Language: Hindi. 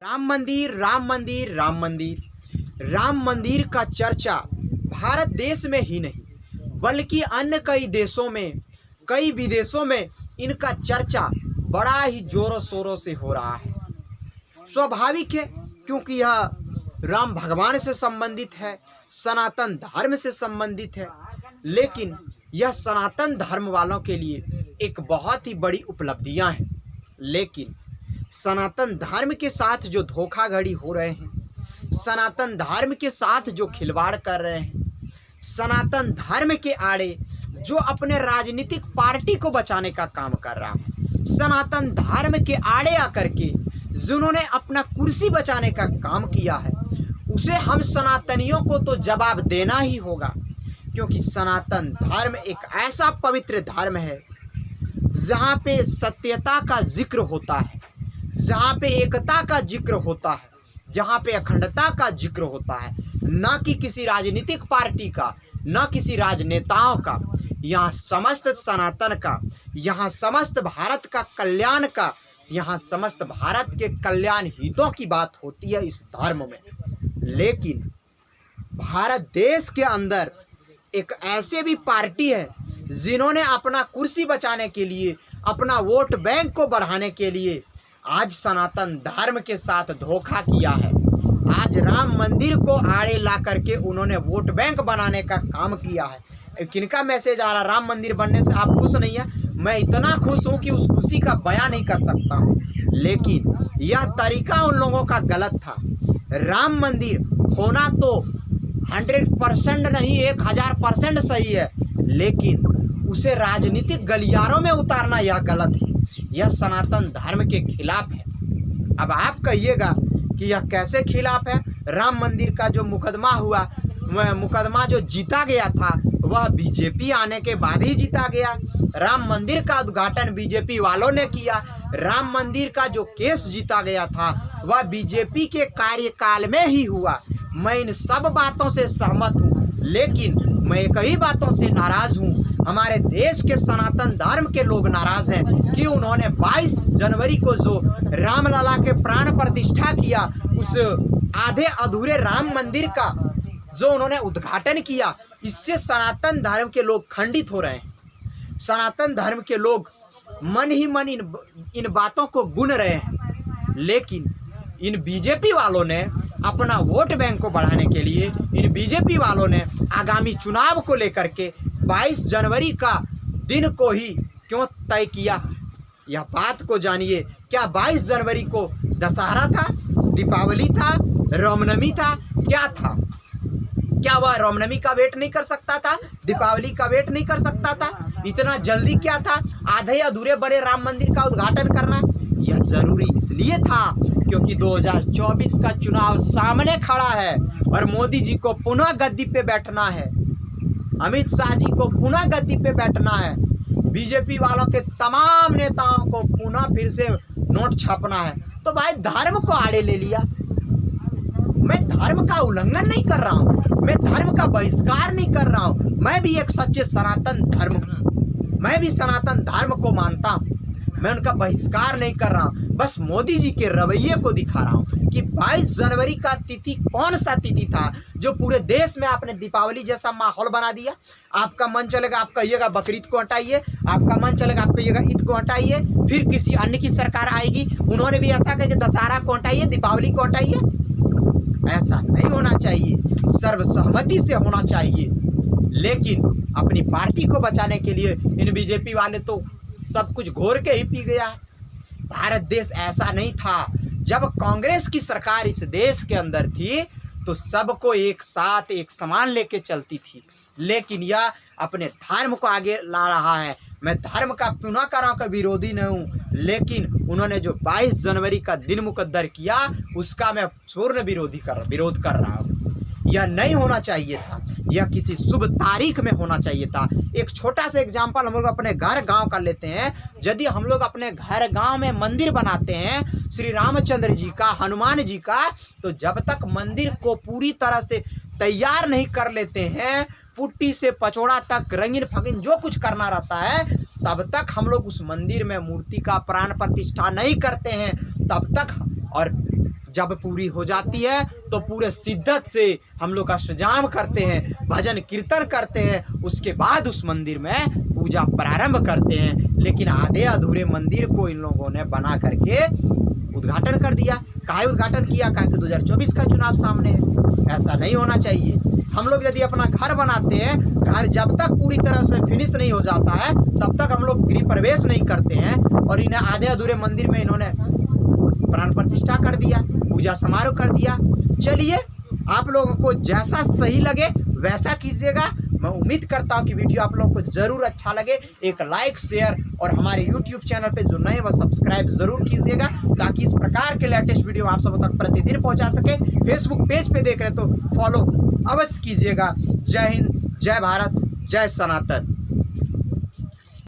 राम मंदिर राम मंदिर राम मंदिर राम मंदिर का चर्चा भारत देश में ही नहीं बल्कि अन्य कई देशों में, कई विदेशों में इनका चर्चा बड़ा ही जोरों शोरों से हो रहा है। स्वाभाविक है, क्योंकि यह राम भगवान से संबंधित है, सनातन धर्म से संबंधित है। लेकिन यह सनातन धर्म वालों के लिए एक बहुत ही बड़ी उपलब्धियां हैं। लेकिन सनातन धर्म के साथ जो धोखाधड़ी हो रहे हैं, सनातन धर्म के साथ जो खिलवाड़ कर रहे हैं, सनातन धर्म के आड़े जो अपने राजनीतिक पार्टी को बचाने का काम कर रहा है, सनातन धर्म के आड़े आकर के जिन्होंने अपना कुर्सी बचाने का काम किया है, उसे हम सनातनियों को तो जवाब देना ही होगा। क्योंकि सनातन धर्म एक ऐसा पवित्र धर्म है जहाँ पे सत्यता का जिक्र होता है, जहाँ पे एकता का जिक्र होता है, जहाँ पे अखंडता का जिक्र होता है, न कि किसी राजनीतिक पार्टी का, न किसी राजनेताओं का। यहाँ समस्त सनातन का, यहाँ समस्त भारत का कल्याण का, यहाँ समस्त भारत के कल्याण हितों की बात होती है इस धर्म में। लेकिन भारत देश के अंदर एक ऐसे भी पार्टी है जिन्होंने अपना कुर्सी बचाने के लिए, अपना वोट बैंक को बढ़ाने के लिए आज सनातन धर्म के साथ धोखा किया है। आज राम मंदिर को आड़े ला करके उन्होंने वोट बैंक बनाने का काम किया है। किनका मैसेज आ रहा, राम मंदिर बनने से आप खुश नहीं है? मैं इतना खुश हूँ कि उस खुशी का बयान नहीं कर सकता हूँ। लेकिन यह तरीका उन लोगों का गलत था। राम मंदिर होना तो 100% नहीं, 1000% सही है, लेकिन उसे राजनीतिक गलियारों में उतारना यह गलत है। यह सनातन धर्म के खिलाफ है। अब आप कहिएगा कि यह कैसे खिलाफ है? राम मंदिर का जो मुकदमा हुआ, मुकदमा जो जीता गया था वह बीजेपी आने के बाद ही जीता गया। राम मंदिर का उद्घाटन बीजेपी वालों ने किया। राम मंदिर का जो केस जीता गया था वह बीजेपी के कार्यकाल में ही हुआ। मैं इन सब बातों से सहमत हूँ, लेकिन मैं कई बातों से नाराज हूँ। हमारे देश के सनातन धर्म के लोग नाराज हैं कि उन्होंने 22 जनवरी को जो रामलला के प्राण प्रतिष्ठा किया, उस आधे अधूरे राम मंदिर का जो उन्होंने उद्घाटन किया, इससे सनातन धर्म के लोग खंडित हो रहे हैं। सनातन धर्म के लोग मन ही मन इन बातों को गुन रहे हैं। लेकिन इन बीजेपी वालों ने अपना वोट बैंक को बढ़ाने के लिए, इन बीजेपी वालों ने आगामी चुनाव को लेकर के 22 जनवरी का दिन को ही क्यों तय किया? यह बात को जानिए। क्या 22 जनवरी को दशहरा था, दीपावली था, रामनवमी था? क्या था? क्या वह रामनवमी का वेट नहीं कर सकता था? दीपावली का वेट नहीं कर सकता था? इतना जल्दी क्या था आधे अधूरे बड़े राम मंदिर का उद्घाटन करना? यह जरूरी इसलिए था क्योंकि 2024 का चुनाव सामने खड़ा है और मोदी जी को पुनः गद्दी पे बैठना है, अमित शाह जी को पुनः गद्दी पे बैठना है, बीजेपी वालों के तमाम नेताओं को पुनः फिर से नोट छापना है। तो भाई धर्म को आड़े ले लिया। मैं धर्म का उल्लंघन नहीं कर रहा हूँ, मैं धर्म का बहिष्कार नहीं कर रहा हूँ। मैं भी एक सच्चे सनातन धर्म हूँ, मैं भी सनातन धर्म को मानता हूँ, मैं उनका बहिष्कार नहीं कर रहा हूँ। बस मोदी जी के रवैये को दिखा रहा हूँ कि 22 जनवरी का तिथि कौन सा तिथि था जो पूरे देश में आपने दीपावली जैसा माहौल बना दिया। आपका मन चलेगा आप कहिएगा बकरीद को हटाइए, आपका मन चलेगा आप कहिएगा ईद को हटाइए, फिर किसी अन्य की सरकार आएगी, उन्होंने भी ऐसा कहा कि दशहरा को हटाइए, दीपावली को हटाइए। ऐसा नहीं होना चाहिए, सर्वसहमति से होना चाहिए। लेकिन अपनी पार्टी को बचाने के लिए इन बीजेपी वाले तो सब कुछ घोर के ही पी गया है। भारत देश ऐसा नहीं था। जब कांग्रेस की सरकार इस देश के अंदर थी तो सबको एक साथ एक समान लेके चलती थी। लेकिन यह अपने धर्म को आगे ला रहा है। मैं धर्म का पुनः कराओं का विरोधी नहीं हूँ, लेकिन उन्होंने जो 22 जनवरी का दिन मुकद्दर किया उसका मैं पूर्ण विरोध कर रहा हूँ। यह नहीं होना चाहिए था, यह किसी शुभ तारीख में होना चाहिए था। एक छोटा सा एग्जाम्पल हम लोग अपने घर गांव का लेते हैं। यदि हम लोग अपने घर गांव में मंदिर बनाते हैं श्री रामचंद्र जी का, हनुमान जी का, तो जब तक मंदिर को पूरी तरह से तैयार नहीं कर लेते हैं, पुट्टी से पचौड़ा तक रंगीन फगीन जो कुछ करना रहता है, तब तक हम लोग उस मंदिर में मूर्ति का प्राण प्रतिष्ठा नहीं करते हैं। तब तक और जब पूरी हो जाती है तो पूरे शिद्दत से हम लोग अष्टजाम करते हैं, भजन कीर्तन करते हैं, उसके बाद उस मंदिर में पूजा प्रारंभ करते हैं। लेकिन आधे अधूरे मंदिर को इन लोगों ने बना करके उद्घाटन कर दिया। काहे उद्घाटन किया? काहे कि 2024 का चुनाव सामने है। ऐसा नहीं होना चाहिए। हम लोग यदि अपना घर बनाते हैं, घर जब तक पूरी तरह से फिनिश नहीं हो जाता है तब तक हम लोग गृह प्रवेश नहीं करते हैं। और इन्हें आधे अधूरे मंदिर में इन्होंने प्राण प्रतिष्ठा कर दिया, पूजा समारोह कर दिया। चलिए, आप लोगों को जैसा सही लगे वैसा कीजिएगा। मैं उम्मीद करता हूं कि वीडियो आप लोगों को जरूर अच्छा लगे। एक लाइक, शेयर और हमारे YouTube चैनल पे जो नए वो सब्सक्राइब जरूर कीजिएगा, ताकि इस प्रकार के लेटेस्ट वीडियो आप सब तक प्रतिदिन पहुंचा सके। फेसबुक पेज पे देख रहे तो फॉलो अवश्य कीजिएगा। जय हिंद, जय भारत, जय सनातन।